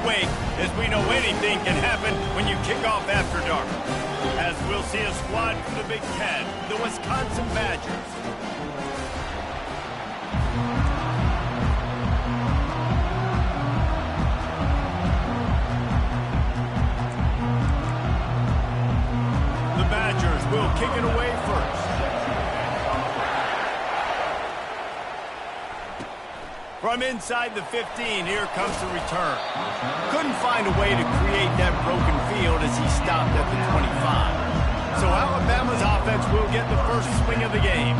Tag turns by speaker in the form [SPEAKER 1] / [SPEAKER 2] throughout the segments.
[SPEAKER 1] awake, as we know anything can happen when you kick off after dark. As we'll see a squad from the Big Ten, the Wisconsin Badgers. The Badgers will kick it away first. From inside the 15, here comes the return. Couldn't find a way to create that broken field as he stopped at the 25. So Alabama's offense will get the first swing of the game.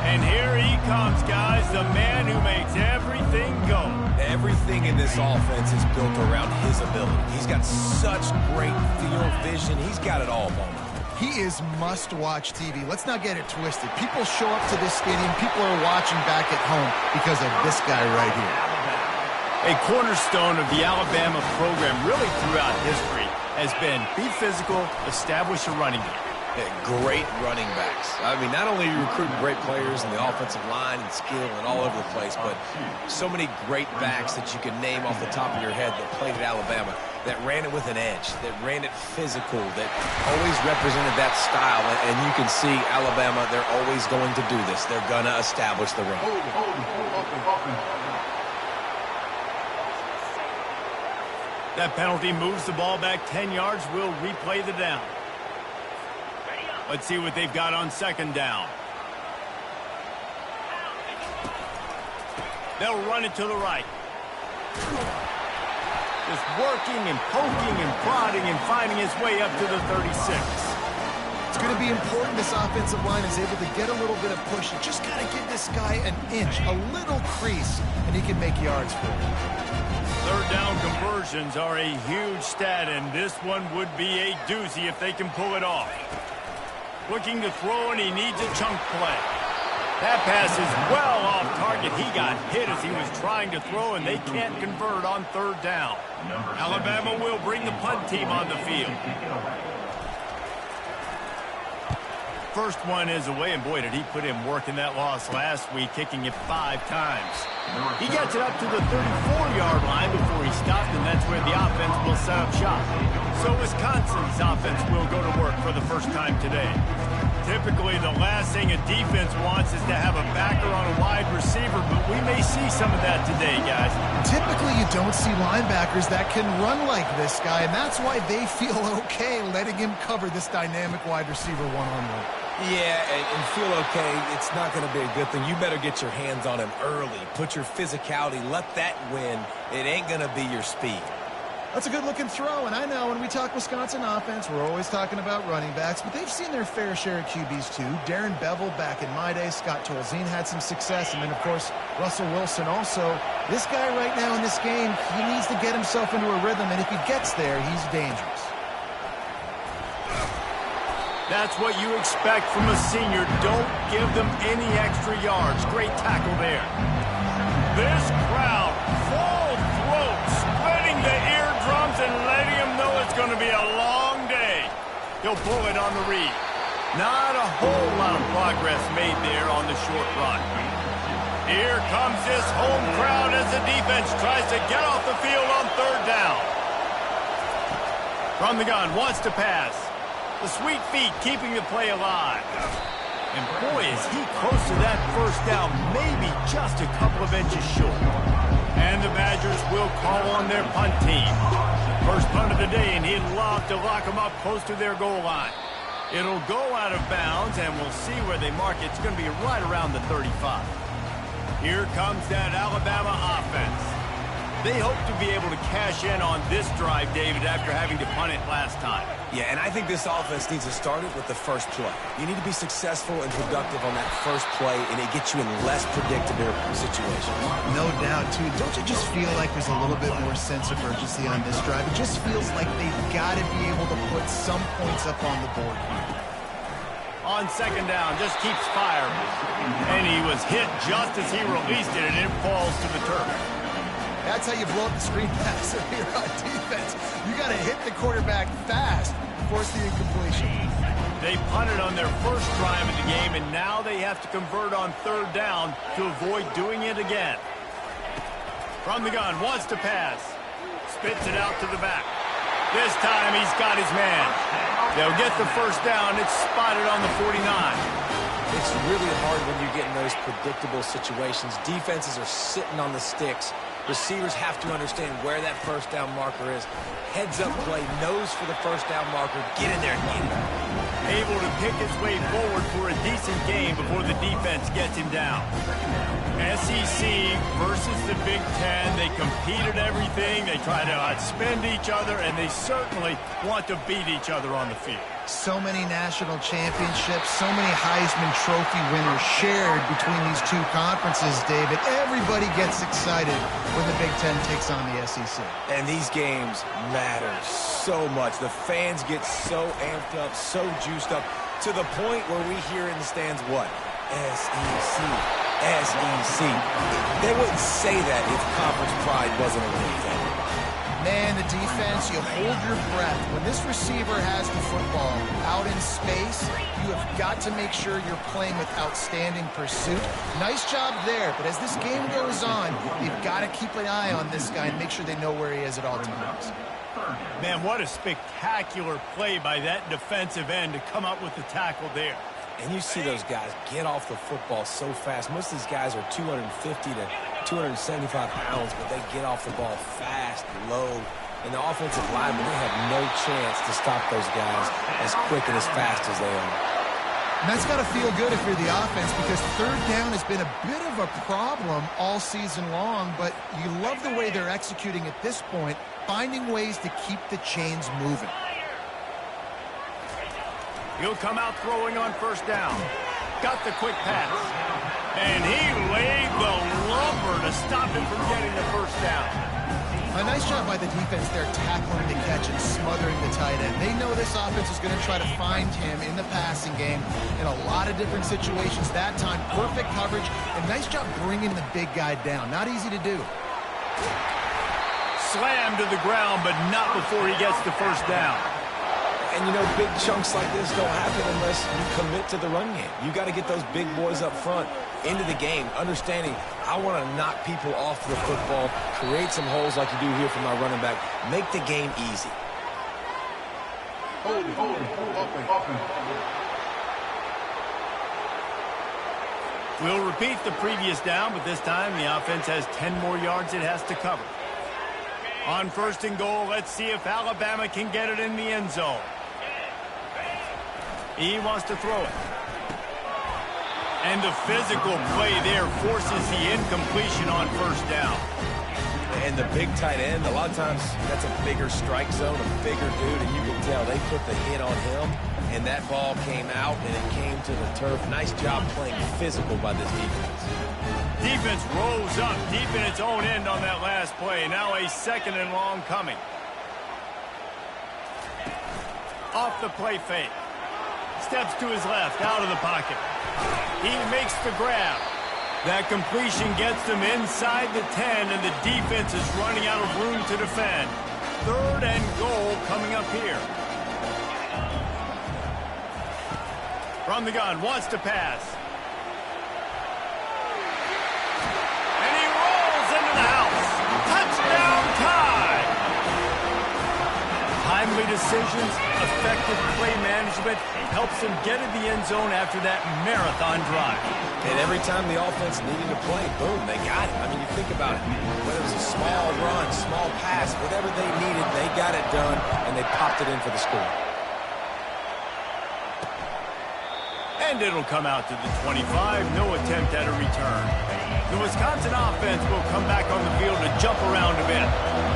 [SPEAKER 1] And here he comes, guys, the man who makes everything go.
[SPEAKER 2] Everything in this offense is built around his ability. He's got such great field vision. He's got it all, Bama.
[SPEAKER 3] He is must-watch TV. Let's not get it twisted. People show up to this stadium. People are watching back at home because of this guy right here.
[SPEAKER 1] A cornerstone of the Alabama program really throughout history has been be physical, establish a running game.
[SPEAKER 2] Great running backs. I mean, not only are you recruiting great players in the offensive line and skill and all over the place, but so many great backs that you can name off the top of your head that played at Alabama, that ran it with an edge, that ran it physical, that always represented that style. And you can see Alabama, they're always going to do this. They're going to establish the run.
[SPEAKER 1] That penalty moves the ball back 10 yards. We'll replay the down. Let's see what they've got on second down. They'll run it to the right. Just working and poking and prodding and finding his way up to the 36.
[SPEAKER 3] It's going to be important this offensive line is able to get a little bit of push. You just got to give this guy an inch, a little crease, and he can make yards for it.
[SPEAKER 1] Third down conversions are a huge stat, and this one would be a doozy if they can pull it off. Looking to throw, and he needs a chunk play. That pass is well off target. He got hit as he was trying to throw, and they can't convert on third down. Alabama will bring the punt team on the field. First one is away, and boy, did he put in work in that loss last week, kicking it 5 times. He gets it up to the 34-yard line before he stopped, and that's where the offense will set up shop. So Wisconsin's offense will go to work for the first time today. Typically, the last thing a defense wants is to have a backer on a wide receiver, but we may see some of that today, guys.
[SPEAKER 3] Typically, you don't see linebackers that can run like this guy, and that's why they feel okay letting him cover this dynamic wide receiver one-on-one.
[SPEAKER 2] Yeah, and feel okay, it's not going to be a good thing. You better get your hands on him early. Put your physicality, let that win. It ain't going to be your speed.
[SPEAKER 3] That's a good-looking throw, and I know when we talk Wisconsin offense, we're always talking about running backs, but they've seen their fair share of QBs too. Darren Bevel back in my day, Scott Tolzien had some success, and then, of course, Russell Wilson also. This guy right now in this game, he needs to get himself into a rhythm, and if he gets there, he's dangerous.
[SPEAKER 1] That's what you expect from a senior. Don't give them any extra yards. Great tackle there. This crowd, full throat, splitting the eardrums and letting them know it's going to be a long day. He'll pull it on the read. Not a whole lot of progress made there on the short run. Here comes this home crowd as the defense tries to get off the field on third down. From the gun, wants to pass. The sweet feet keeping the play alive. And boy, is he close to that first down, maybe just a couple of inches short. And the Badgers will call on their punt team. First punt of the day, and he'd love to lock them up close to their goal line. It'll go out of bounds, and we'll see where they mark it. It's going to be right around the 35. Here comes that Alabama offense. They hope to be able to cash in on this drive, David, after having to punt it last time.
[SPEAKER 2] Yeah, and I think this offense needs to start it with the first play. You need to be successful and productive on that first play, and it gets you in less predictable situations.
[SPEAKER 3] No doubt, too. Don't you just feel like there's a little bit more sense of urgency on this drive? It just feels like they've got to be able to put some points up on the board here.
[SPEAKER 1] On second down, just keeps firing. And he was hit just as he released it, and it falls to the turf.
[SPEAKER 3] That's how you blow up the screen pass if you're on defense. You got to hit the quarterback fast, force the incompletion.
[SPEAKER 1] They punted on their first drive of the game, and now they have to convert on third down to avoid doing it again. From the gun, wants to pass. Spits it out to the back. This time he's got his man. They'll get the first down. It's spotted on the 49.
[SPEAKER 2] It's really hard when you get in those predictable situations. Defenses are sitting on the sticks. Receivers have to understand where that first down marker is. Heads up play, nose for the first down marker. Get in there and get it.
[SPEAKER 1] Able to pick his way forward for a decent game before the defense gets him down. SEC versus the Big Ten. They compete at everything. They try to outspend each other, and they certainly want to beat each other on the field.
[SPEAKER 3] So many national championships, so many Heisman Trophy winners shared between these two conferences, David. Everybody gets excited when the Big Ten takes on the SEC.
[SPEAKER 2] And these games matter so much. The fans get so amped up, so juiced up, to the point where we hear in the stands what? SEC. SEC. They wouldn't say that if conference pride wasn't a real thing.
[SPEAKER 3] Man, the defense, you hold your breath. When this receiver has the football out in space, you have got to make sure you're playing with outstanding pursuit. Nice job there, but as this game goes on, you've got to keep an eye on this guy and make sure they know where he is at all times.
[SPEAKER 1] Man, what a spectacular play by that defensive end to come up with the tackle there.
[SPEAKER 2] And you see those guys get off the football so fast. Most of these guys are 250 to 275 pounds, but they get off the ball fast, low. And the offensive linemen, they have no chance to stop those guys as quick and as fast as they are.
[SPEAKER 3] And that's got to feel good if you're the offense, because third down has been a bit of a problem all season long, but you love the way they're executing at this point, finding ways to keep the chains moving.
[SPEAKER 1] He'll come out throwing on first down. Got the quick pass. And he laid the lumber to stop him from getting the first down.
[SPEAKER 3] A nice job by the defense there, tackling the catch and smothering the tight end. They know this offense is going to try to find him in the passing game in a lot of different situations. That time, perfect coverage, and nice job bringing the big guy down. Not easy to do.
[SPEAKER 1] Slammed to the ground, but not before he gets the first down.
[SPEAKER 2] And, you know, big chunks like this don't happen unless you commit to the run game. You got to get those big boys up front into the game, understanding I want to knock people off the football, create some holes like you do here for my running back, make the game easy.
[SPEAKER 1] We'll repeat the previous down, but this time the offense has 10 more yards it has to cover. On first and goal, let's see if Alabama can get it in the end zone. He wants to throw it. And the physical play there forces the incompletion on first down.
[SPEAKER 2] And the big tight end, a lot of times that's a bigger strike zone, a bigger dude, and you can tell they put the hit on him, and that ball came out, and it came to the turf. Nice job playing physical by this defense.
[SPEAKER 1] Defense rolls up deep in its own end on that last play. Now a second and long coming. Off the play fake. Steps to his left, out of the pocket. He makes the grab. That completion gets them inside the 10, and the defense is running out of room to defend. Third and goal coming up here. From the gun, wants to pass. And he rolls into the house. Touchdown tie! Timely decisions, effective play management helps them get in the end zone after that marathon drive.
[SPEAKER 2] And every time the offense needed to play, boom, they got it. I mean, you think about it. Whether it was a small run, small pass, whatever they needed, they got it done, and they popped it in for the score.
[SPEAKER 1] And it'll come out to the 25. No attempt at a return. The Wisconsin offense will come back on the field to jump around a bit.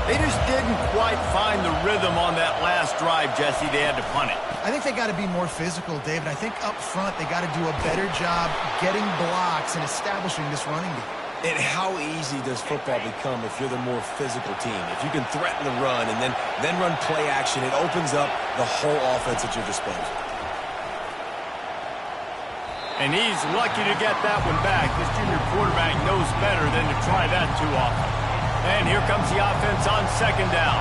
[SPEAKER 1] They just didn't quite find the rhythm on that last drive, Jesse. They had to punt it.
[SPEAKER 3] I think they got to be more physical, David. I think up front they got to do a better job getting blocks and establishing this running game.
[SPEAKER 2] And how easy does football become if you're the more physical team? If you can threaten the run and then run play action, it opens up the whole offense at your disposal.
[SPEAKER 1] And he's lucky to get that one back. This junior quarterback knows better than to try that too often. And here comes the offense on second down.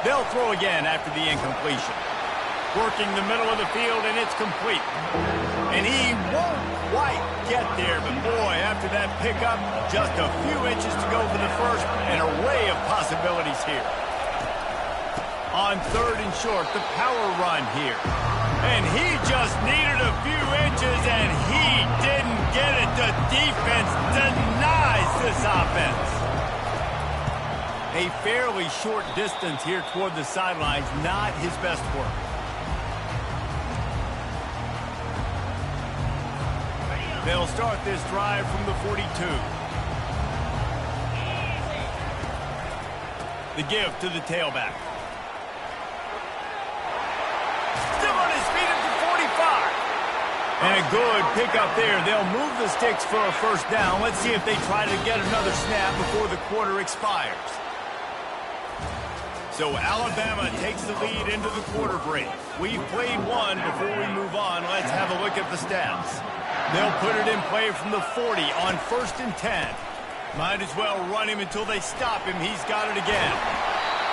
[SPEAKER 1] They'll throw again after the incompletion. Working the middle of the field, and it's complete. And he won't quite get there, but boy, after that pickup, just a few inches to go for the first, an array of possibilities here. On 3rd and short, the power run here. And he just needed a few inches, and he didn't get it. The defense denies this offense. A fairly short distance here toward the sidelines, not his best work. They'll start this drive from the 42. The give to the tailback. Still on his feet at the 45. And a good pickup there. They'll move the sticks for a first down. Let's see if they try to get another snap before the quarter expires. So Alabama takes the lead into the quarter break. We've played one. Before we move on, let's have a look at the stats. They'll put it in play from the 40 on 1st and 10. Might as well run him until they stop him. He's got it again.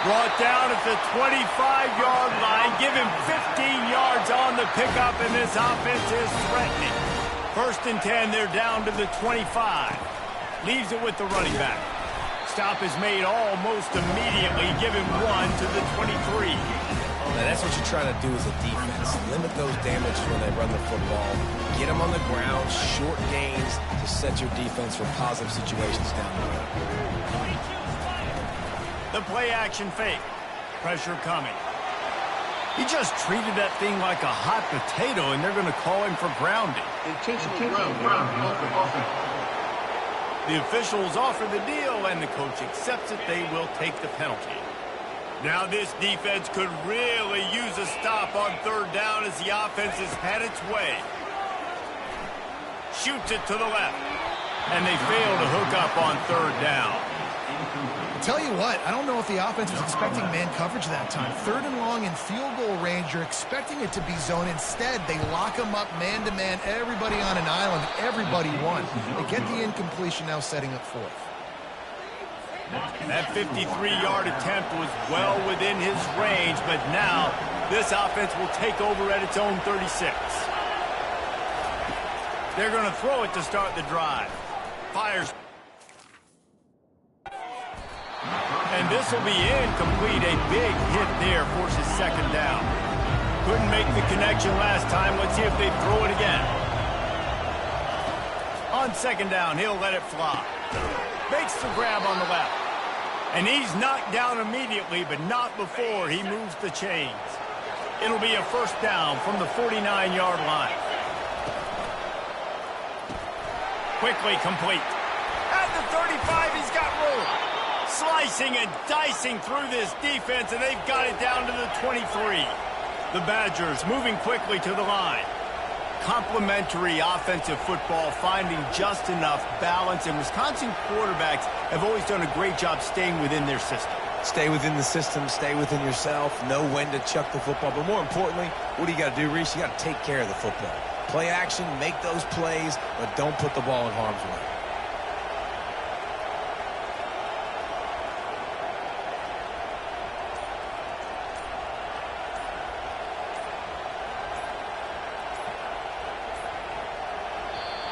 [SPEAKER 1] Brought down at the 25-yard line. Give him 15 yards on the pickup, and this offense is threatening. 1st and 10, they're down to the 25. Leaves it with the running back. Stop is made almost immediately. Give him 1 to the 23.
[SPEAKER 2] Now that's what you're trying to do as a defense. Limit those damages when they run the football. Get them on the ground, short gains to set your defense for positive situations down the road.
[SPEAKER 1] The play action fake. Pressure coming. He just treated that thing like a hot potato, and they're going to call him for grounding.
[SPEAKER 4] Intentional grounding.
[SPEAKER 1] The officials offer the deal, and the coach accepts it. They will take the penalty. Now this defense could really use a stop on 3rd down as the offense has had its way. Shoots it to the left. And they fail to hook up on 3rd down.
[SPEAKER 3] I'll tell you what, I don't know if the offense was expecting man coverage that time. 3rd and long in field goal range, you're expecting it to be zone. Instead, they lock them up man-to-man, everybody on an island, everybody won. They get the incompletion, now setting up 4th.
[SPEAKER 1] That 53-yard attempt was well within his range, but now this offense will take over at its own 36. They're going to throw it to start the drive. Fires. And this will be incomplete. A big hit there forces 2nd down. Couldn't make the connection last time. Let's see if they throw it again. On 2nd down, he'll let it fly. Makes the grab on the left. And he's knocked down immediately, but not before he moves the chains. It'll be a 1st down from the 49-yard line. Quickly complete. At the 35, he's got room. Slicing and dicing through this defense, and they've got it down to the 23. The Badgers moving quickly to the line. Complementary offensive football, finding just enough balance, and Wisconsin quarterbacks have always done a great job staying within their system.
[SPEAKER 2] Stay within the system, stay within yourself, know when to chuck the football. But more importantly, what do you got to do, Reese? You got to take care of the football. Play action, make those plays, but don't put the ball in harm's way.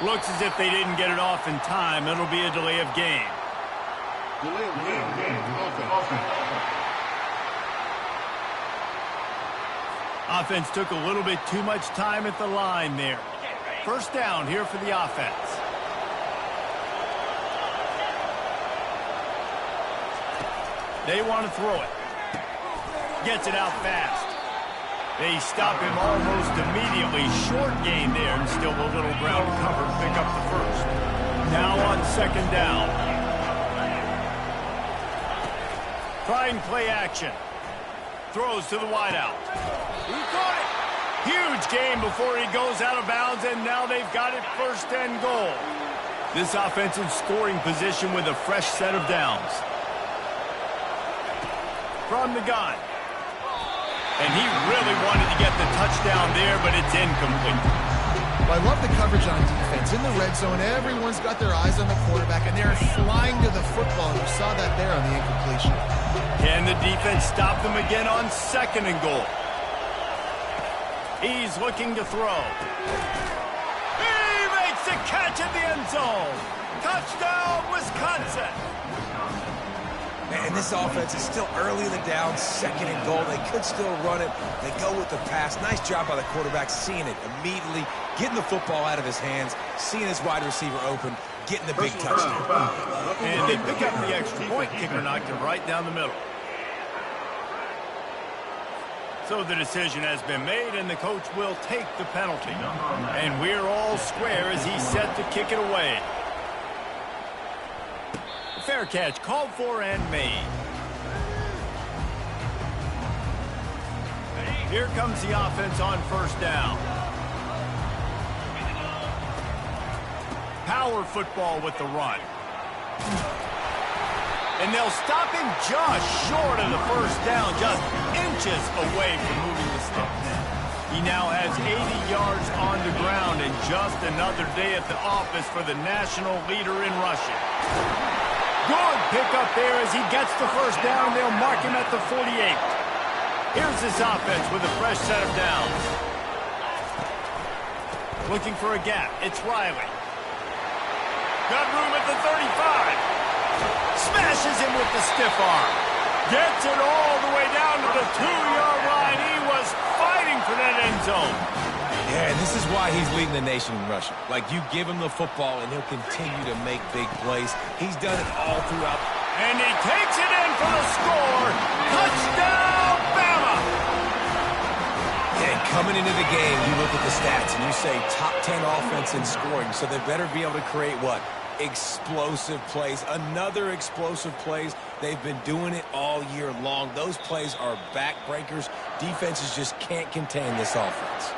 [SPEAKER 1] Looks as if they didn't get it off in time. It'll be a delay of game.
[SPEAKER 4] Delay of game.
[SPEAKER 1] Offense took a little bit too much time at the line there. 1st down here for the offense. They want to throw it. Gets it out fast. They stop him almost immediately. Short gain there, and still a little ground to cover to pick up the 1st. Now on 2nd down. Trying play action. Throws to the wideout. He caught it. Huge gain before he goes out of bounds, and now they've got it 1st and goal. This offense in scoring position with a fresh set of downs. From the gun. And he really wanted to get the touchdown there, but it's incomplete.
[SPEAKER 3] Well, I love the coverage on defense. In the red zone, everyone's got their eyes on the quarterback, and they're flying to the football. You saw that there on the incompletion.
[SPEAKER 1] Can the defense stop them again on 2nd and goal? He's looking to throw. He makes the catch in the end zone. Touchdown, Wisconsin.
[SPEAKER 2] And this offense is still early in the down, 2nd and goal. They could still run it. They go with the pass. Nice job by the quarterback, seeing it immediately, getting the football out of his hands, seeing his wide receiver open, getting the big touchdown.
[SPEAKER 1] And they pick up the extra point. Kicker knocked it right down the middle. So the decision has been made, and the coach will take the penalty. And we're all square as he's set to kick it away. Fair catch called for and made. Here comes the offense on first down. Power football with the run. And they'll stop him just short of the first down, just inches away from moving the sticks. He now has 80 yards on the ground, and just another day at the office for the national leader in rushing. Good pickup there as he gets the first down. They'll mark him at the 48. Here's this offense with a fresh set of downs. Looking for a gap. It's Riley. Got room at the 35. Smashes him with the stiff arm. Gets it all the way down to the 2-yard line. He was fighting for that end zone.
[SPEAKER 2] Yeah, and this is why he's leading the nation in rushing. Like, you give him the football, and he'll continue to make big plays. He's done it all throughout.
[SPEAKER 1] And he takes it in for the score. Touchdown, Bama!
[SPEAKER 2] And coming into the game, you look at the stats, and you say top 10 offense in scoring, so they better be able to create what? Explosive plays. Another explosive plays. They've been doing it all year long. Those plays are backbreakers. Defenses just can't contain this offense.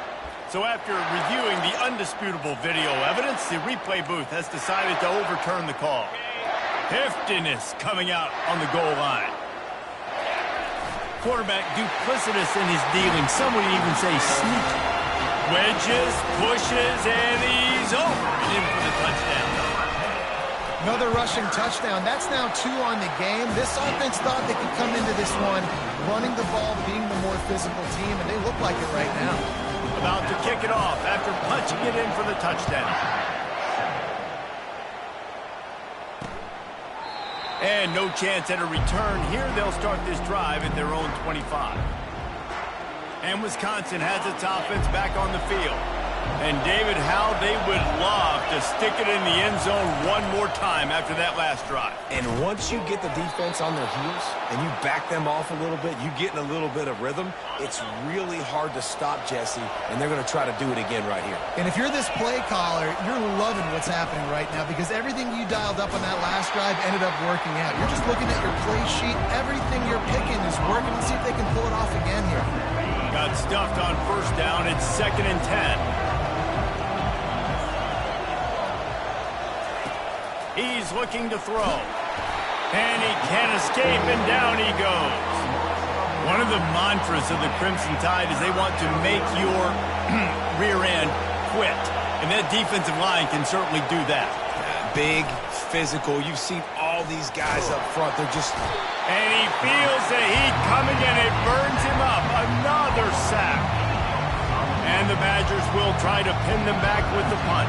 [SPEAKER 1] So after reviewing the undisputable video evidence, the replay booth has decided to overturn the call. Heftiness coming out on the goal line. Quarterback duplicitous in his dealing. Some would even say sneaky. Wedges, pushes, and he's over and in for the touchdown.
[SPEAKER 3] Another rushing touchdown. That's now 2 on the game. This offense thought they could come into this one running the ball, being the more physical team, and they look like it right now.
[SPEAKER 1] About to kick it off after punching it in for the touchdown. And no chance at a return here. They'll start this drive at their own 25. And Wisconsin has its offense back on the field. And David, how they would love to stick it in the end zone one more time after that last drive.
[SPEAKER 2] And once you get the defense on their heels and you back them off a little bit, you get in a little bit of rhythm, it's really hard to stop Jesse, and they're going to try to do it again right here.
[SPEAKER 3] And if you're this play caller, you're loving what's happening right now because everything you dialed up on that last drive ended up working out. You're just looking at your play sheet. Everything you're picking is working. Let's see if they can pull it off again here.
[SPEAKER 1] Got stuffed on first down. It's 2nd and 10. He's looking to throw. And he can't escape, and down he goes. One of the mantras of the Crimson Tide is they want to make your rear end quit. And that defensive line can certainly do that.
[SPEAKER 2] Big, physical. You've seen all these guys up front. They're just...
[SPEAKER 1] And he feels the heat coming, and it burns him up. Another sack. And the Badgers will try to pin them back with the punt.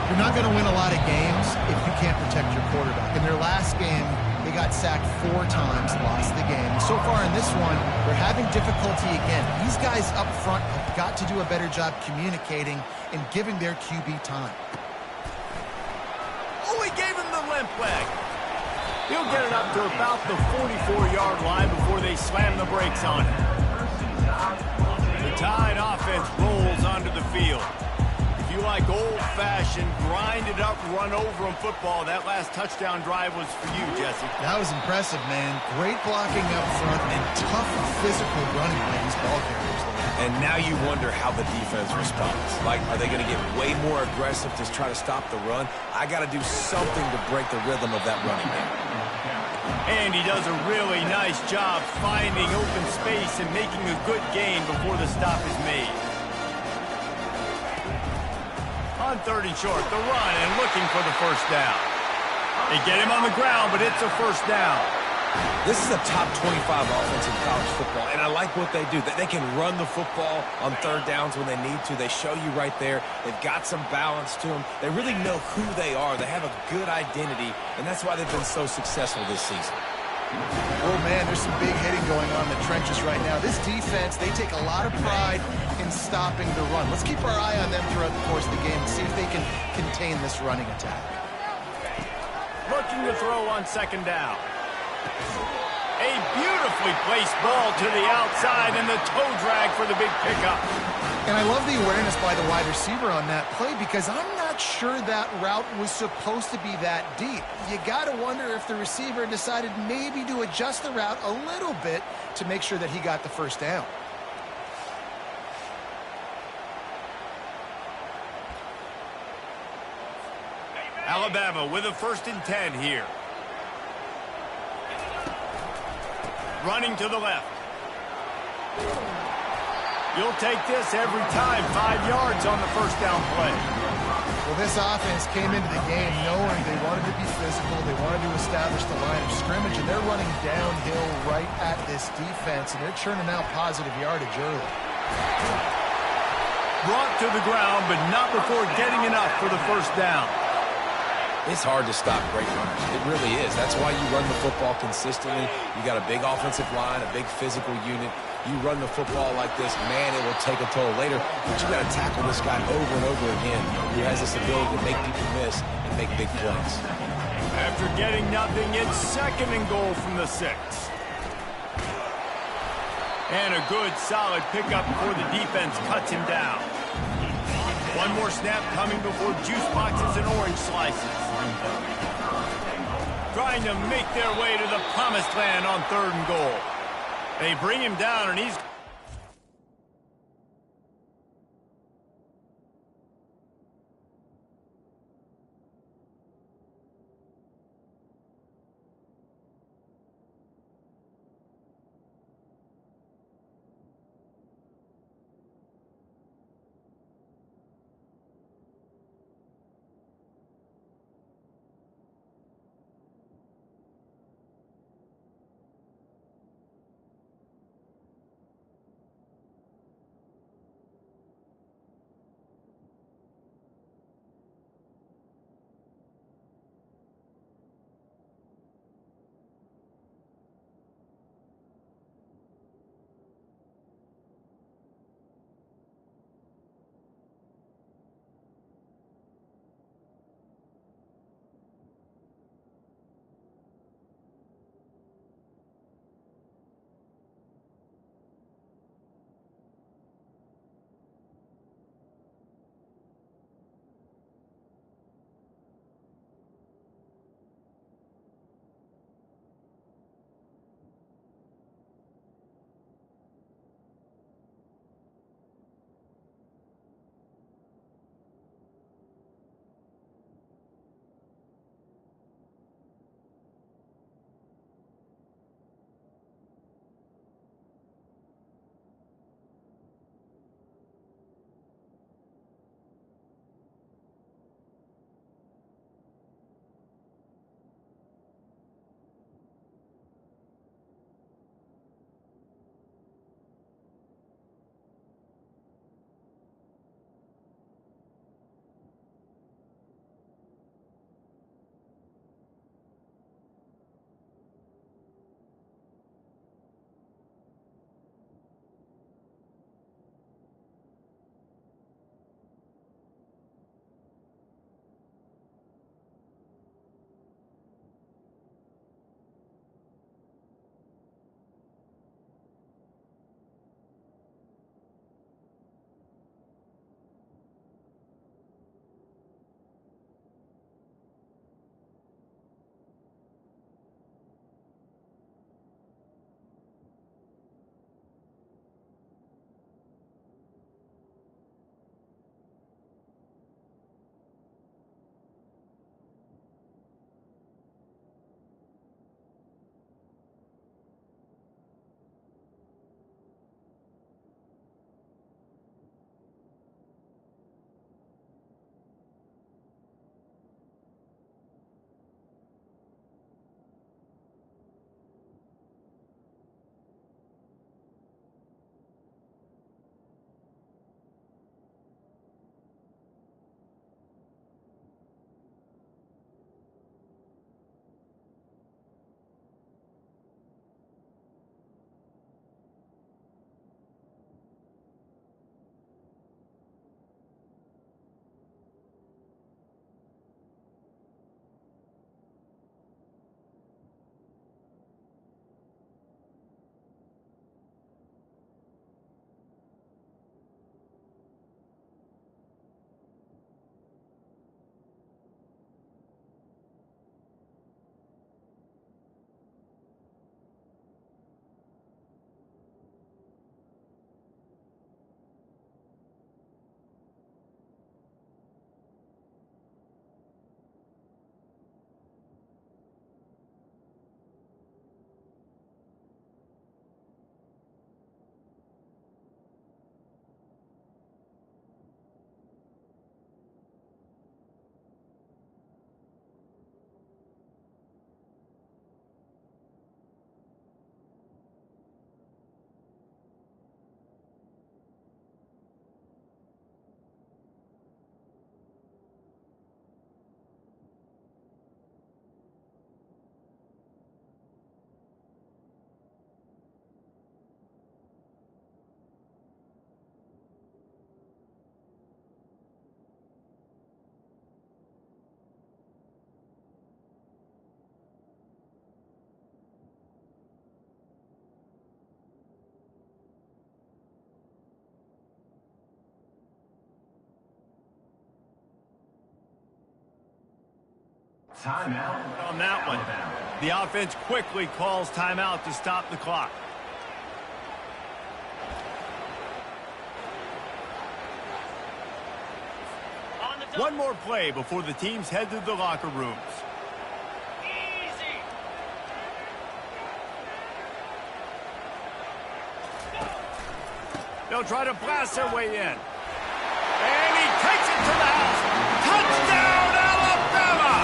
[SPEAKER 3] You're not going to win a lot of games if you can't protect your quarterback. In their last game, they got sacked 4 times, lost the game. So far in this one, they're having difficulty again. These guys up front have got to do a better job communicating and giving their QB time.
[SPEAKER 1] Oh, he gave him the limp leg. He'll get it up to about the 44-yard line before they slam the brakes on it. The Tide offense rolls onto the field. You like old-fashioned, grind-it-up, run-over-'em football. That last touchdown drive was for you, Jesse.
[SPEAKER 3] That was impressive, man. Great blocking up front and tough physical running by these ball carriers.
[SPEAKER 2] And now you wonder how the defense responds. Like, are they going to get way more aggressive to try to stop the run? I got to do something to break the rhythm of that running game.
[SPEAKER 1] And he does a really nice job finding open space and making a good gain before the stop is made. On 3rd and short, the run and looking for the first down. They get him on the ground, but it's a first down.
[SPEAKER 2] This is a top 25 offense in college football, and I like what they do. They can run the football on third downs when they need to. They show you right there. They've got some balance to them. They really know who they are. They have a good identity, and that's why they've been so successful this season.
[SPEAKER 3] Oh, man, there's some big hitting going on in the trenches right now. This defense, they take a lot of pride in stopping the run. Let's keep our eye on them throughout the course of the game and see if they can contain this running attack.
[SPEAKER 1] Looking to throw on second down. A beautifully placed ball to the outside and the toe drag for the big pickup.
[SPEAKER 3] And I love the awareness by the wide receiver on that play because I'm not sure that route was supposed to be that deep. You got to wonder if the receiver decided maybe to adjust the route a little bit to make sure that he got the first down.
[SPEAKER 1] Alabama with a 1st and 10 here. Running to the left. You'll take this every time. 5 yards on the first down play.
[SPEAKER 3] Well, this offense came into the game knowing they wanted to be physical. They wanted to establish the line of scrimmage, and they're running downhill right at this defense, and they're churning out positive yardage early.
[SPEAKER 1] Brought to the ground, but not before getting enough for the first down.
[SPEAKER 2] It's hard to stop great runners. It really is. That's why you run the football consistently. You got a big offensive line, a big physical unit. You run the football like this, man, it will take a toll later. But you got to tackle this guy over and over again who has this ability to make people miss and make big plays.
[SPEAKER 1] After getting nothing, it's 2nd and goal from the 6. And a good, solid pickup before the defense cuts him down. One more snap coming before juice boxes and orange slices. Trying to make their way to the promised land on 3rd and goal. They bring him down, and he's... On that one, the offense quickly calls timeout to stop the clock. One more play before the teams head to the locker rooms. They'll try to blast their way in. And he takes it to the house. Touchdown, Alabama!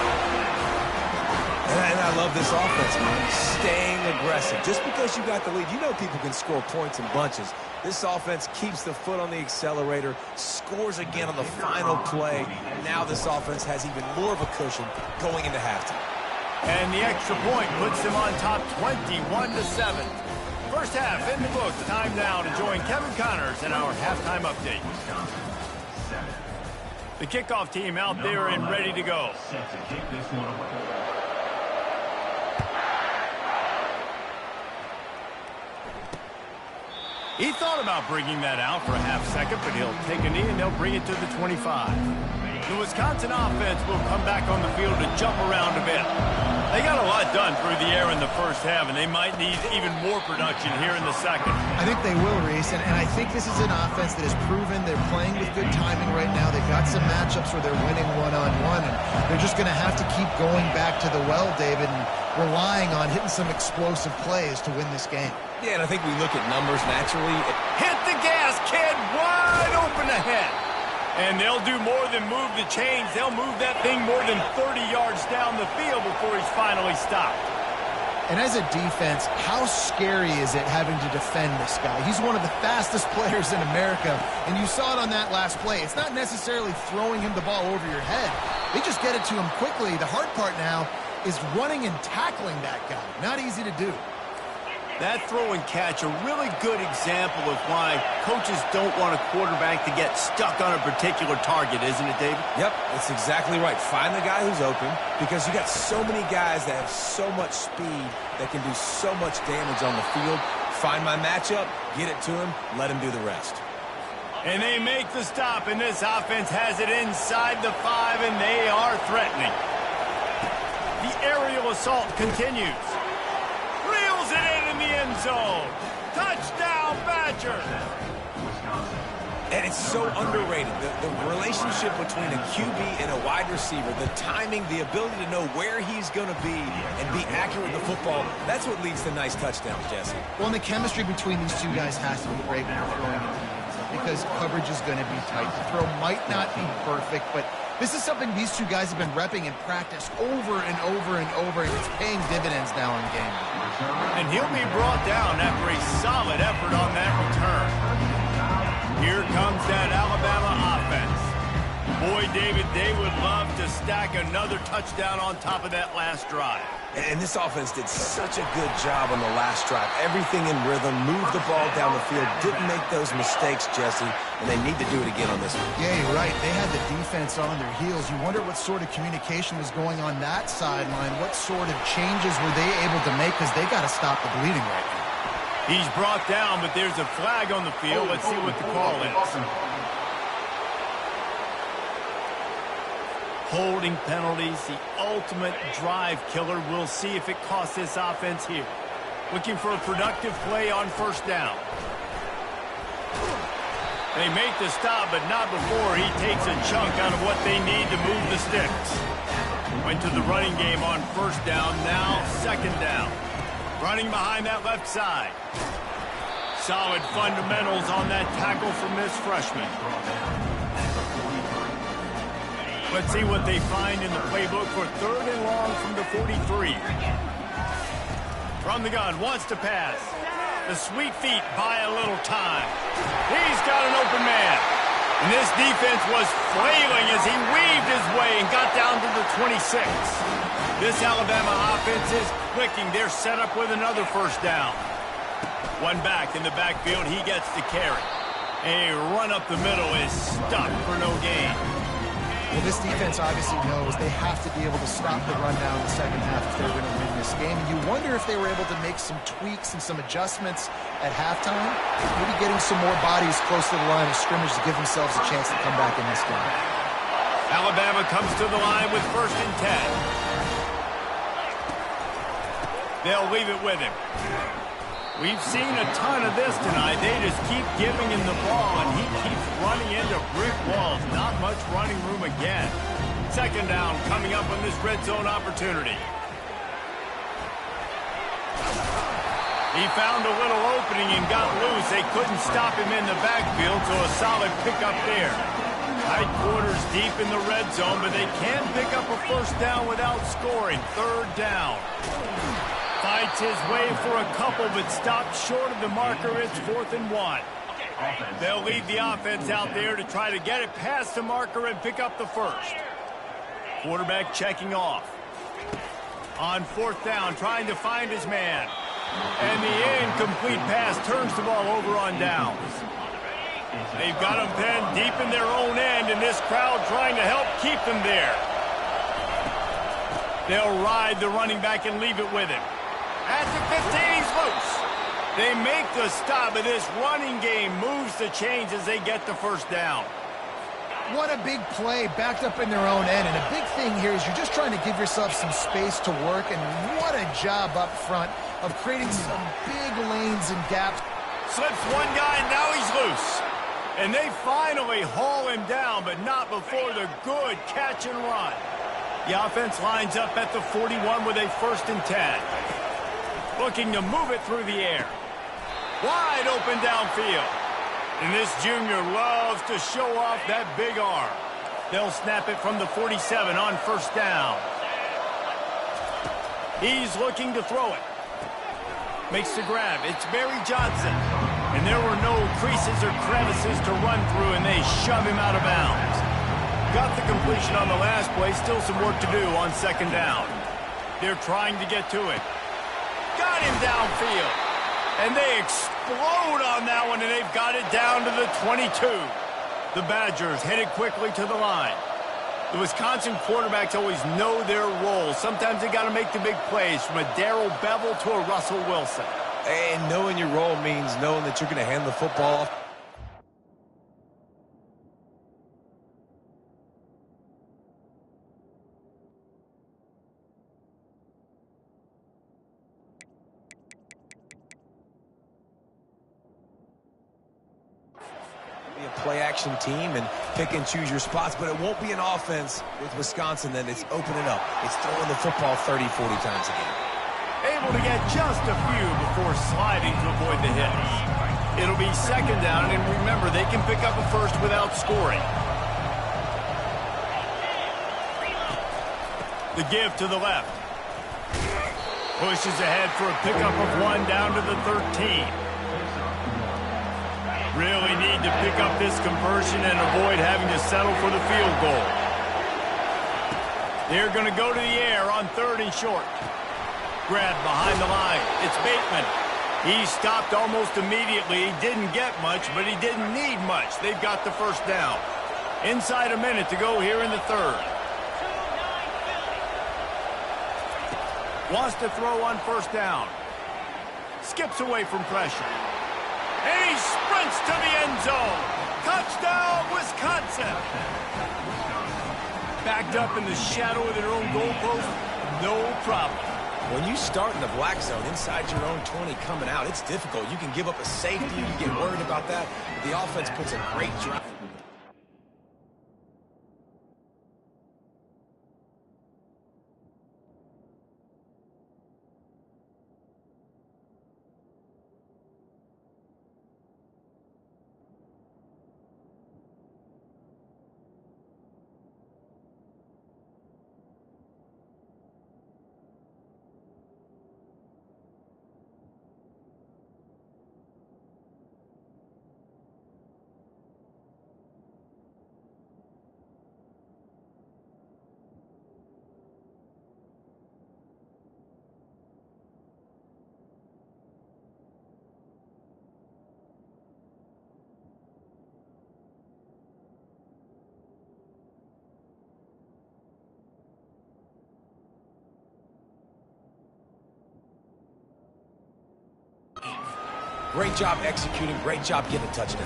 [SPEAKER 2] And I love this offense, man. Staying aggressive. Just because you got the lead, you know people can score points in bunches. This offense keeps the foot on the accelerator, scores again on the final play. Now this offense has even more of a cushion going into halftime.
[SPEAKER 1] And the extra point puts them on top 21-7. First half in the books. Time now to join Kevin Connors in our halftime update. The kickoff team out there and ready to go. He thought about bringing that out for a half second, but he'll take a knee and they'll bring it to the 25. The Wisconsin offense will come back on the field to jump around a bit. They got a lot done through the air in the first half, and they might need even more production here in the second.
[SPEAKER 3] I think they will, Reese, and I think this is an offense that has proven they're playing with good timing right now. They've got some matchups where they're winning one-on-one, and they're just going to have to keep going back to the well, David, and relying on hitting some explosive plays to win this game.
[SPEAKER 2] Yeah, and I think we look at numbers naturally.
[SPEAKER 1] Hit the gas, kid! Wide open ahead. And they'll do more than move the chains. They'll move that thing more than 30 yards down the field before he's finally stopped.
[SPEAKER 3] And as a defense, how scary is it having to defend this guy? He's one of the fastest players in America, and you saw it on that last play. It's not necessarily throwing him the ball over your head. They just get it to him quickly. The hard part now is running and tackling that guy. Not easy to do.
[SPEAKER 1] That throw and catch, a really good example of why coaches don't want a quarterback to get stuck on a particular target, isn't it, David?
[SPEAKER 2] Yep, that's exactly right. Find the guy who's open, because you got so many guys that have so much speed that can do so much damage on the field. Find my matchup, get it to him, let him do the rest.
[SPEAKER 1] And they make the stop, and this offense has it inside the 5, and they are threatening. The aerial assault continues. Reels it in the end zone. Touchdown, Badger.
[SPEAKER 2] And it's so underrated. The relationship between a QB and a wide receiver, the timing, the ability to know where he's going to be and be accurate with the football, that's what leads to nice touchdowns, Jesse.
[SPEAKER 3] Well, and the chemistry between these two guys has to be great when you're throwing into the end zone, because coverage is going to be tight. The throw might not be perfect, but this is something these two guys have been repping in practice over and over and over, and it's paying dividends now in game.
[SPEAKER 1] And he'll be brought down after a solid effort on that return. Here comes that Alabama offense. Boy, David, they would love to stack another touchdown on top of that last drive.
[SPEAKER 2] And this offense did such a good job on the last drive. Everything in rhythm, moved the ball down the field, didn't make those mistakes, Jesse, and they need to do it again on this one.
[SPEAKER 3] Yeah, you're right. They had the defense on their heels. You wonder what sort of communication was going on that sideline. What sort of changes were they able to make, because they got to stop the bleeding right now.
[SPEAKER 1] He's brought down, but there's a flag on the field. Let's see what the call is. Holding penalties, the ultimate drive killer. We'll see if it costs this offense here. Looking for a productive play on first down. They make the stop, but not before he takes a chunk out of what they need to move the sticks. Went to the running game on first down, now second down. Running behind that left side. Solid fundamentals on that tackle from this freshman. Let's see what they find in the playbook for third and long from the 43. From the gun, wants to pass. The sweet feet buy a little time. He's got an open man. And this defense was flailing as he weaved his way and got down to the 26. This Alabama offense is clicking. They're set up with another first down. One back in the backfield. He gets the carry. A run up the middle is stuck for no gain.
[SPEAKER 3] Well, this defense obviously knows they have to be able to stop the run down in the second half if they're going to win this game. And you wonder if they were able to make some tweaks and some adjustments at halftime, maybe getting some more bodies close to the line of scrimmage to give themselves a chance to come back in this game.
[SPEAKER 1] Alabama comes to the line with 1st and 10. They'll leave it with him. We've seen a ton of this tonight. They just keep giving him the ball, and he keeps running into brick walls. Not much running room again. Second down coming up on this red zone opportunity. He found a little opening and got loose. They couldn't stop him in the backfield, so a solid pickup there. Tight quarters deep in the red zone, but they can pick up a first down without scoring. Third down. Fights his way for a couple, but stopped short of the marker. It's 4th and 1. They'll leave the offense out there to try to get it past the marker and pick up the first. Quarterback checking off. On 4th down, trying to find his man. And the incomplete pass turns the ball over on downs. They've got him pinned deep in their own end, and this crowd trying to help keep them there. They'll ride the running back and leave it with him. At the 15, he's loose. They make the stop, but this running game moves the chains as they get the first down.
[SPEAKER 3] What a big play, backed up in their own end. And a big thing here is you're just trying to give yourself some space to work, and what a job up front of creating some big lanes and gaps.
[SPEAKER 1] Slips one guy, and now he's loose. And they finally haul him down, but not before the good catch and run. The offense lines up at the 41 with a 1st and 10. Looking to move it through the air. Wide open downfield. And this junior loves to show off that big arm. They'll snap it from the 47 on 1st down. He's looking to throw it. Makes the grab. It's Barry Johnson. And there were no creases or crevices to run through, and they shove him out of bounds. Got the completion on the last play. Still some work to do on 2nd down. They're trying to get to it. Got him downfield. And they explode on that one, and they've got it down to the 22. The Badgers headed quickly to the line. The Wisconsin quarterbacks always know their role. Sometimes they got to make the big plays, from a Darrell Bevel to a Russell Wilson.
[SPEAKER 2] And knowing your role means knowing that you're going to hand the football off. Be a play-action team and pick and choose your spots, but it won't be an offense with Wisconsin that it's opening up. It's throwing the football 30, 40 times a game.
[SPEAKER 1] Able to get just a few before sliding to avoid the hits. It'll be 2nd down, and remember, they can pick up a first without scoring. The give to the left. Pushes ahead for a pickup of 1 down to the 13. Really need to pick up this conversion and avoid having to settle for the field goal. They're going to go to the air on 3rd and short. Grab behind the line. It's Bateman. He stopped almost immediately. He didn't get much, but he didn't need much. They've got the first down. Inside a minute to go here in the 3rd. Wants to throw on 1st down. Skips away from pressure. And he sprints to the end zone. Touchdown, Wisconsin. Backed up in the shadow of their own goalpost, no problem.
[SPEAKER 2] When you start in the black zone inside your own 20 coming out, it's difficult. You can give up a safety. You get worried about that. But the offense puts a great drive. Great job executing. Great job getting a touchdown.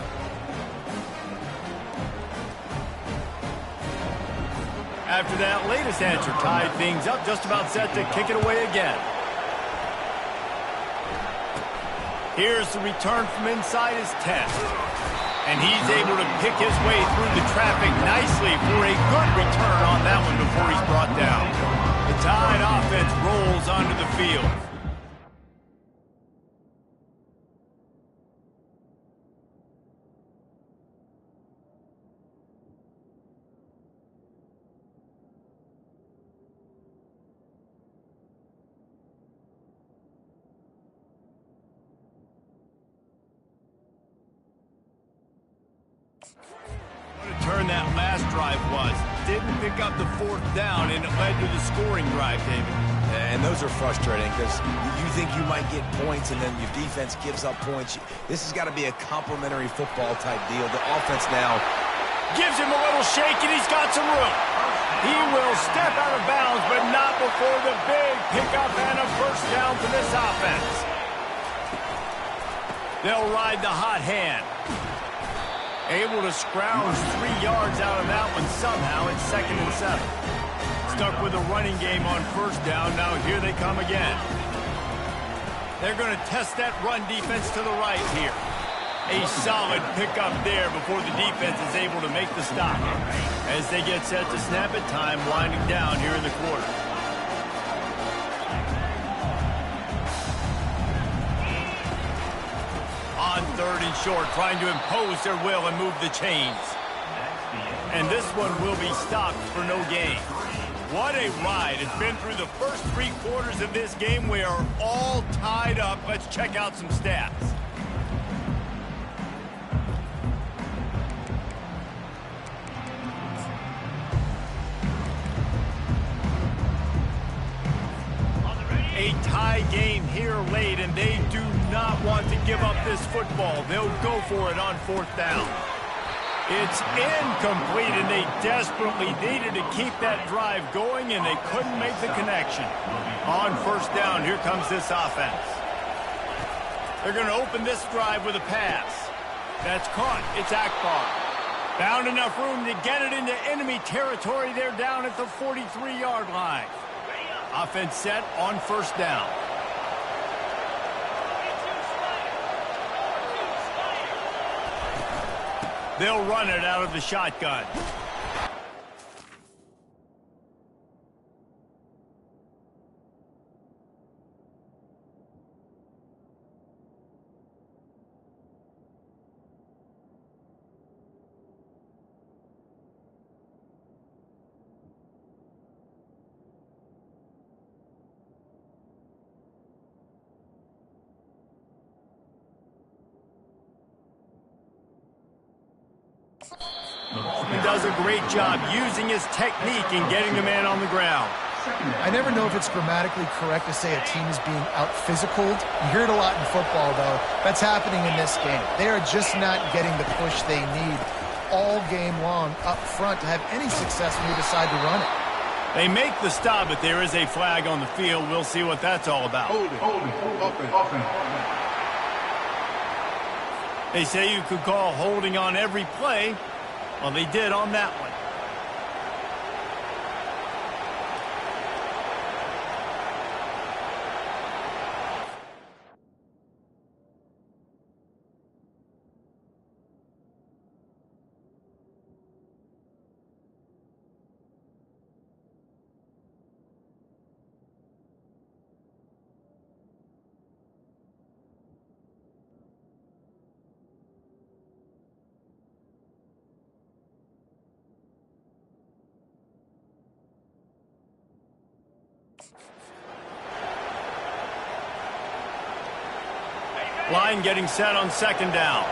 [SPEAKER 1] After that latest answer tied things up, just about set to kick it away again. Here's the return from inside his 10. And he's able to pick his way through the traffic nicely for a good return on that one before he's brought down. The Tide offense rolls onto the field. Turn that last drive was. Didn't pick up the 4th down, and it led to the scoring drive, David.
[SPEAKER 2] And those are frustrating because you think you might get points, and then your defense gives up points. This has got to be a complimentary football type deal. The offense now
[SPEAKER 1] gives him a little shake, and he's got some room. He will step out of bounds, but not before the big pickup and a first down for this offense. They'll ride the hot hand. Able to scrounge 3 yards out of that one somehow. It's 2nd and 7. Stuck with a running game on first down. Now here they come again. They're going to test that run defense to the right here. A solid pickup there before the defense is able to make the stop. As they get set to snap it, time winding down here in the quarter. On 3rd and short, trying to impose their will and move the chains. And this one will be stopped for no gain. What a ride. It's been through the first 3 quarters of this game. We are all tied up. Let's check out some stats. A tie game here late, and they do not want to give up this football. They'll go for it on 4th down. It's incomplete, and they desperately needed to keep that drive going, and they couldn't make the connection. On 1st down, here comes this offense. They're going to open this drive with a pass. That's caught. It's Akbar. Found enough room to get it into enemy territory. They're down at the 43-yard line. Offense set on 1st down. They'll run it out of the shotgun. He does a great job using his technique and getting the man on the ground.
[SPEAKER 3] I never know if it's grammatically correct to say a team is being out-physicaled. You hear it a lot in football, though. That's happening in this game. They are just not getting the push they need all game long up front to have any success when you decide to run it.
[SPEAKER 1] They make the stop, but there is a flag on the field. We'll see what that's all about.
[SPEAKER 4] Hold it. Offense.
[SPEAKER 1] They say you could call holding on every play. Well, they did on that one. Line getting set on 2nd down.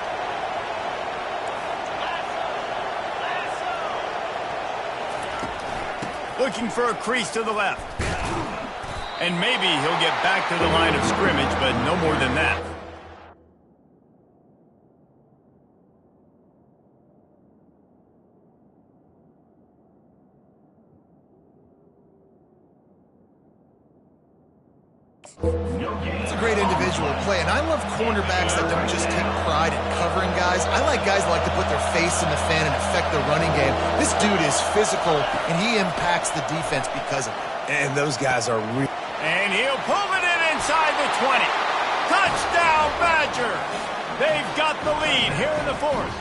[SPEAKER 1] Looking for a crease to the left. And maybe he'll get back to the line of scrimmage, but no more than that.
[SPEAKER 3] It's a great individual play, and I love cornerbacks that don't just take pride in covering guys. I like guys that like to put their face in the fan and affect the running game. This dude is physical, and he impacts the defense because of it.
[SPEAKER 2] And those guys are real.
[SPEAKER 1] And he'll pull it in inside the 20. Touchdown, Badgers! They've got the lead here in the fourth.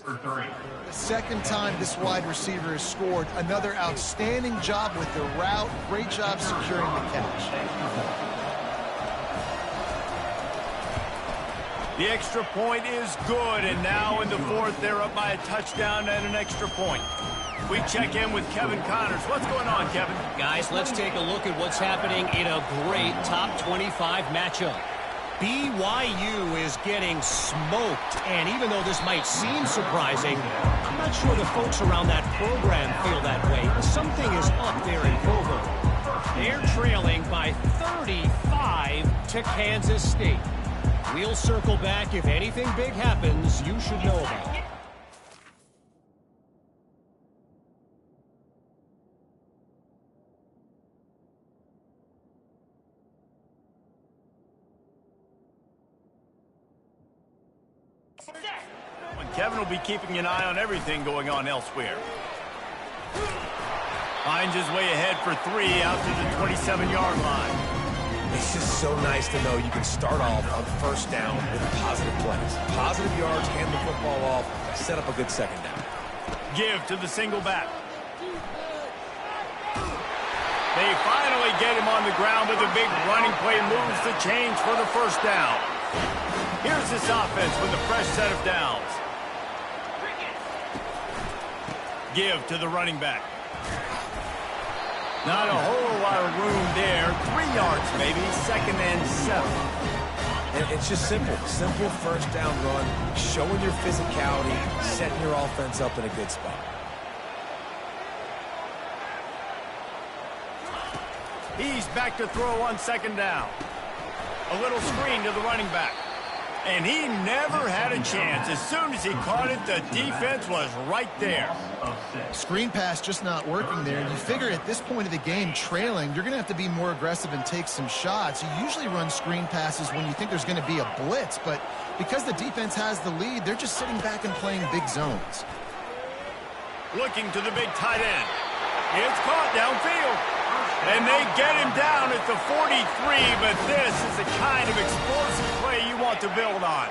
[SPEAKER 3] The second time this wide receiver has scored. Another outstanding job with the route. Great job securing the catch.
[SPEAKER 1] The extra point is good, and now in the fourth, they're up by a touchdown and an extra point. We check in with Kevin Connors. What's going on, Kevin?
[SPEAKER 5] Guys, let's take a look at what's happening in a great top 25 matchup. BYU is getting smoked, and even though this might seem surprising, I'm not sure the folks around that program feel that way. Something is up there in Provo. They're trailing by 35 to Kansas State. We'll circle back if anything big happens you should know about.
[SPEAKER 1] Kevin will be keeping an eye on everything going on elsewhere. Finds his way ahead for 3 out to the 27-yard line.
[SPEAKER 2] It's just so nice to know you can start off on first down with positive plays. Positive yards, hand the football off, set up a good second down.
[SPEAKER 1] Give to the single back. They finally get him on the ground with a big running play, moves the chains for the first down. Here's this offense with a fresh set of downs. Give to the running back. Not a whole lot of room there. 3 yards, maybe. 2nd and 7.
[SPEAKER 2] And it's just simple. Simple first down run, showing your physicality, setting your offense up in a good spot.
[SPEAKER 1] He's back to throw on 2nd down. A little screen to the running back. And he never had a chance. As soon as he caught it, the defense was right there.
[SPEAKER 3] Screen pass just not working there. And you figure at this point of the game, trailing, you're going to have to be more aggressive and take some shots. You usually run screen passes when you think there's going to be a blitz. But because the defense has the lead, they're just sitting back and playing big zones.
[SPEAKER 1] Looking to the big tight end. It's caught downfield. And they get him down at the 43, but this is the kind of explosive play you want to build on.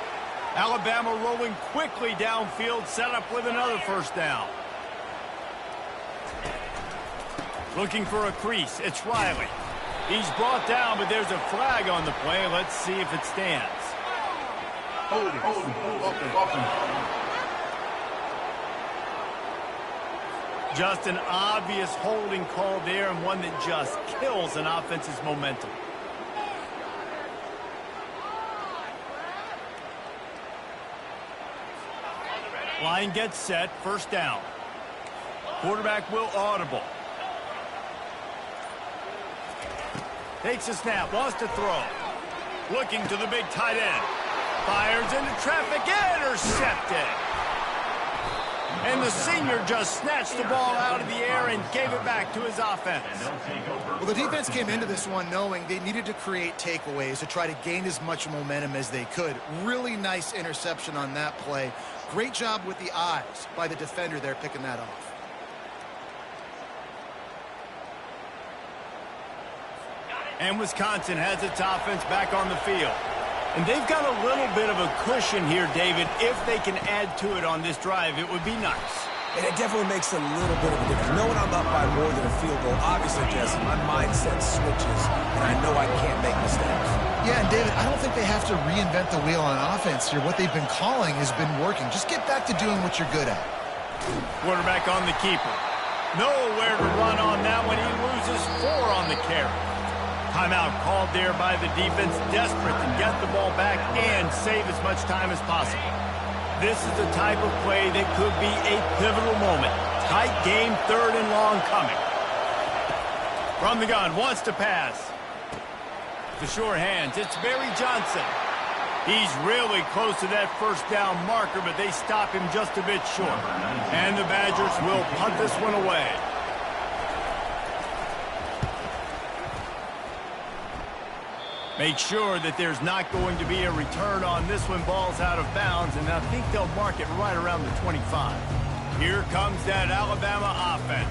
[SPEAKER 1] Alabama rolling quickly downfield, set up with another first down. Looking for a crease, it's Riley. He's brought down, but there's a flag on the play. Let's see if it stands. Just an obvious holding call there, and one that just kills an offense's momentum. Line gets set, first down. Quarterback will audible. Takes a snap, wants to throw. Looking to the big tight end. Fires into traffic, intercepted. And the senior just snatched the ball out of the air and gave it back to his offense.
[SPEAKER 3] Well, the defense came into this one knowing they needed to create takeaways to try to gain as much momentum as they could. Really nice interception on that play. Great job with the eyes by the defender there picking that off.
[SPEAKER 1] And Wisconsin has its offense back on the field. And they've got a little bit of a cushion here, David. If they can add to it on this drive, it would be nice.
[SPEAKER 2] And it definitely makes a little bit of a difference. Knowing I'm up by more than a field goal, obviously, Jesse, my mindset switches, and I know I can't make mistakes.
[SPEAKER 3] Yeah, and David, I don't think they have to reinvent the wheel on offense here. What they've been calling has been working. Just get back to doing what you're good at.
[SPEAKER 1] Quarterback on the keeper. Nowhere to run on that one. He loses 4 on the carry. Timeout called there by the defense, desperate to get the ball back and save as much time as possible. This is the type of play that could be a pivotal moment. Tight game, 3rd and long coming. From the gun, wants to pass. The sure hands, it's Barry Johnson. He's really close to that first down marker, but they stop him just a bit short. And the Badgers will punt this one away. Make sure that there's not going to be a return on this one. Ball's out of bounds, and I think they'll mark it right around the 25. Here comes that Alabama offense.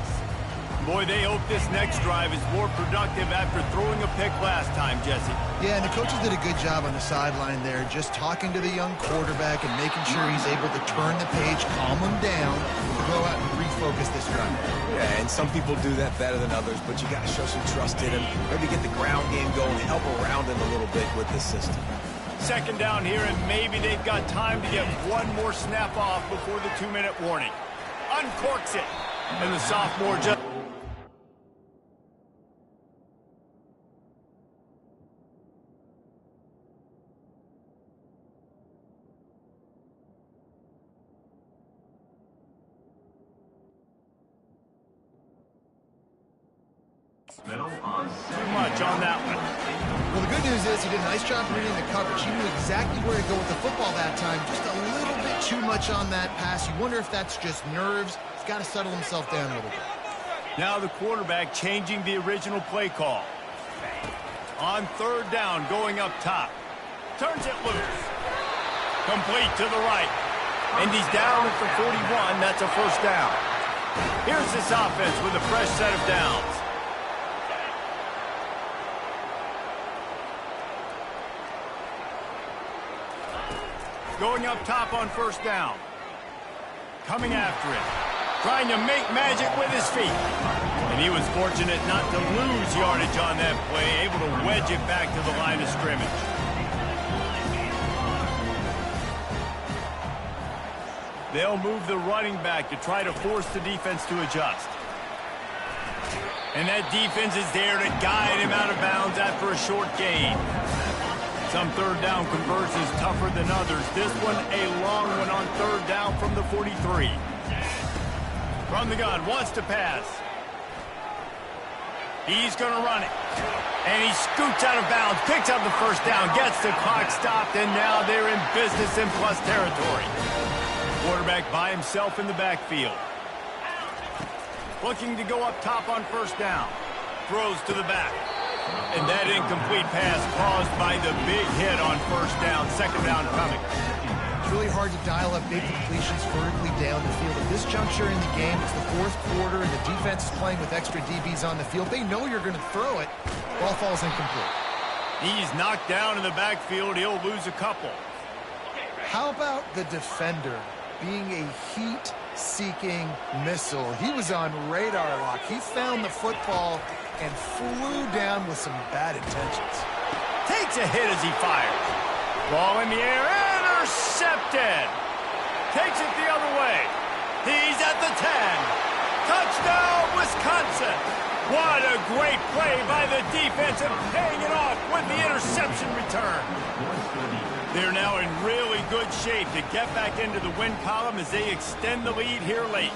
[SPEAKER 1] Boy, they hope this next drive is more productive after throwing a pick last time, Jesse.
[SPEAKER 3] Yeah, and the coaches did a good job on the sideline there, just talking to the young quarterback and making sure he's able to turn the page, calm him down, to go out and refocus this drive.
[SPEAKER 2] Yeah, and some people do that better than others, but you got to show some trust in him. Maybe get the ground game going, help around him a little bit with this system.
[SPEAKER 1] 2nd down here, and maybe they've got time to get one more snap off before the 2-minute warning. Uncorks it, and the sophomore just... Too much on that one.
[SPEAKER 3] Well, the good news is he did a nice job reading the coverage. He knew exactly where to go with the football that time. Just a little bit too much on that pass. You wonder if that's just nerves. He's got to settle himself down a little bit.
[SPEAKER 1] Now the quarterback changing the original play call. On 3rd down, going up top. Turns it loose. Complete to the right. And he's down at the 41. That's a 1st down. Here's this offense with a fresh set of downs. Going up top on 1st down. Coming after it. Trying to make magic with his feet. And he was fortunate not to lose yardage on that play, able to wedge it back to the line of scrimmage. They'll move the running back to try to force the defense to adjust. And that defense is there to guide him out of bounds after a short gain. Some 3rd down conversions tougher than others. This one a long one on 3rd down from the 43. From the gun, wants to pass. He's going to run it. And he scoots out of bounds, picks up the 1st down, gets the clock stopped, and now they're in business in plus territory. Quarterback by himself in the backfield. Looking to go up top on 1st down. Throws to the back. And that incomplete pass caused by the big hit on 1st down, 2nd down coming.
[SPEAKER 3] It's really hard to dial up big completions vertically down the field. At this juncture in the game, it's the 4th quarter, and the defense is playing with extra DBs on the field. They know you're going to throw it. Ball falls incomplete.
[SPEAKER 1] He's knocked down in the backfield. He'll lose a couple.
[SPEAKER 3] How about the defender being a heat-seeking missile? He was on radar lock. He found the football and flew down with some bad intentions.
[SPEAKER 1] Takes a hit as he fires. Ball in the air, intercepted. Takes it the other way. He's at the 10. Touchdown, Wisconsin. What a great play by the defense and paying it off with the interception return. They're now in really good shape to get back into the win column as they extend the lead here late.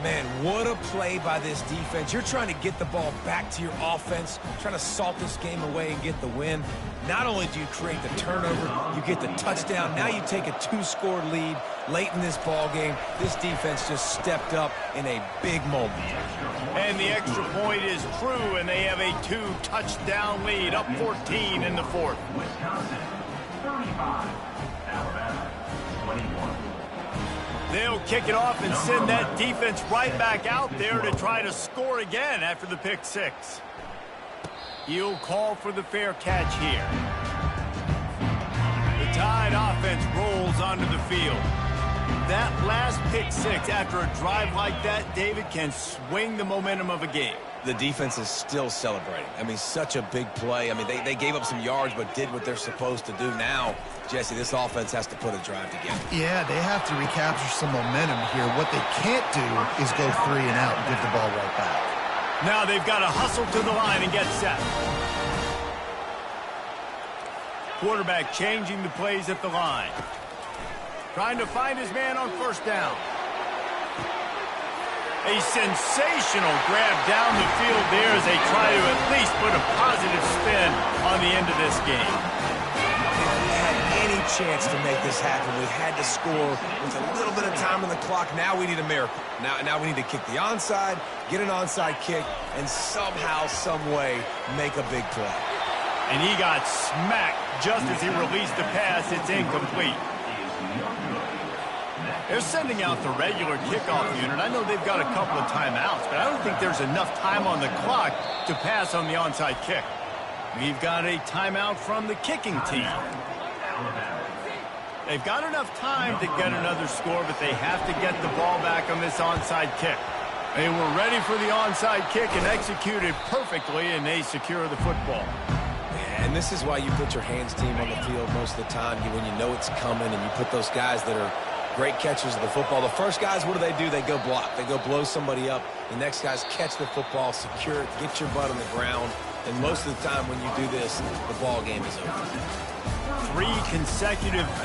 [SPEAKER 2] Man, what a play by this defense. You're trying to get the ball back to your offense, trying to salt this game away and get the win. Not only do you create the turnover, you get the touchdown. Now you take a 2-score lead late in this ball game. This defense just stepped up in a big moment.
[SPEAKER 1] And the extra point is true, and they have a 2-touchdown lead, up 14 in the 4th.
[SPEAKER 4] Wisconsin, 35. Alabama, 21.
[SPEAKER 1] They'll kick it off and send that defense right back out there to try to score again after the pick 6. He'll call for the fair catch here. The Tide offense rolls onto the field. That last pick 6 after a drive like that, David, can swing the momentum of a game.
[SPEAKER 2] The defense is still celebrating. I mean, such a big play. I mean, they gave up some yards but did what they're supposed to do. Now, Jesse, this offense has to put a drive together.
[SPEAKER 3] Yeah, they have to recapture some momentum here. What they can't do is go 3 and out and give the ball right back.
[SPEAKER 1] Now they've got to hustle to the line and get set. Quarterback changing the plays at the line. Trying to find his man on first down. A sensational grab down the field there as they try to at least put a positive spin on the end of this game.
[SPEAKER 2] If we had any chance to make this happen, we had to score with a little bit of time on the clock. Now we need a miracle. Now we need to kick the onside, get an onside kick, and somehow, some way, make a big play.
[SPEAKER 1] And he got smacked just as he released the pass. It's incomplete. They're sending out the regular kickoff unit. I know they've got a couple of timeouts, but I don't think there's enough time on the clock to pass on the onside kick. We've got a timeout from the kicking team. They've got enough time to get another score, but they have to get the ball back on this onside kick. They were ready for the onside kick and executed perfectly, and they secure the football.
[SPEAKER 2] And this is why you put your hands team on the field most of the time, when you know it's coming, and you put those guys that are great catchers of the football. The first guys, what do? They go block. They go blow somebody up. The next guys catch the football, secure it, get your butt on the ground. And most of the time when you do this, the ball game is over.
[SPEAKER 1] 3 consecutive